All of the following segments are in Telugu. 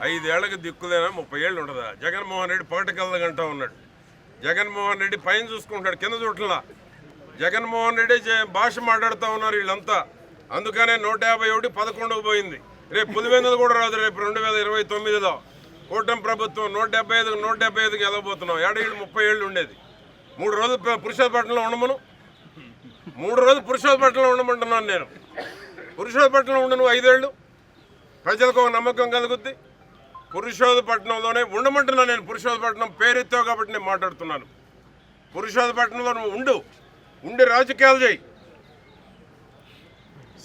ఐదేళ్లకు దిక్కులేనా 30 ఏళ్ళు ఉండదా? జగన్మోహన్ రెడ్డి పగటికల్లగంటా ఉన్నాడు. జగన్మోహన్ రెడ్డి పైన చూసుకుంటాడు, కింద చూడలా. జగన్మోహన్ రెడ్డి భాష మాట్లాడుతూ ఉన్నారు వీళ్ళంతా. అందుకనే 151 11కు పోయింది. రేపు పులివెందులు కూడా రాదు. రేపు 2029లో కూటమి ప్రభుత్వం 175కి వెళ్ళబోతున్నాం. ఏడేళ్ళు 30 ఏళ్ళు ఉండేది. 3 రోజులు పురుషోత్పట్నంలో ఉండమను. 3 రోజులు పురుషోత్పట్నంలో ఉండమంటున్నాను నేను. పురుషోత్పట్నంలో ఉండను 5 ఏళ్ళు. ప్రజలకు ఒక నమ్మకం కలుగుద్ది. పురుషోత్పట్నంలోనే ఉండమంటున్నా నేను. పురుషోత్పట్నం పేరెత్తావు కాబట్టి నేను మాట్లాడుతున్నాను. పురుషోత్పట్నంలో నువ్వు ఉండి రాజకీయాలు చేయి.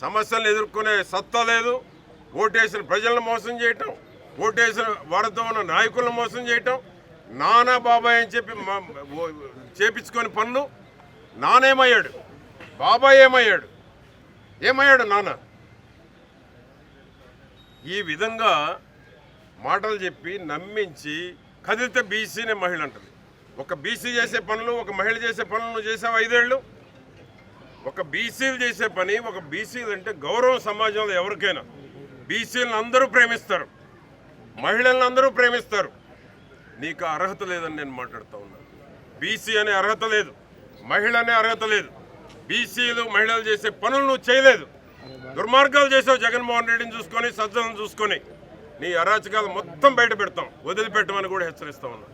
సమస్యలను ఎదుర్కొనే సత్తా లేదు. ఓటేసిన ప్రజలను మోసం చేయటం, ఓటేసిన వారితో ఉన్న నాయకులను మోసం చేయటం, నానా బాబాయ్ అని చెప్పి చేపించుకొని పనులు. నానేమయ్యాడు? బాబాయ్ ఏమయ్యాడు నాన్న? ఈ విధంగా మాటలు చెప్పి నమ్మించి కదిలితే బీసీనే మహిళ అంటుంది. ఒక బీసీ చేసే పనులు, ఒక మహిళ చేసే పనులు నువ్వు చేసావు 5 ఏళ్ళు. ఒక బీసీలు చేసే పని, ఒక బీసీలు అంటే గౌరవం సమాజంలో ఎవరికైనా. బీసీలను అందరూ ప్రేమిస్తారు, మహిళలను అందరూ ప్రేమిస్తారు. నీకు అర్హత లేదని నేను మాట్లాడుతూ ఉన్నాను. బీసీ అనే అర్హత లేదు, మహిళ అనే అర్హత లేదు. బీసీలు మహిళలు చేసే పనులు నువ్వు చేయలేదు. దుర్మార్గాలు చేసావు. జగన్మోహన్ రెడ్డిని చూసుకొని, సజ్జలను చూసుకొని నీ అరాచకాలు మొత్తం బయట పెడతాం. వదిలిపెట్టమని కూడా హెచ్చరిస్తా ఉన్నా.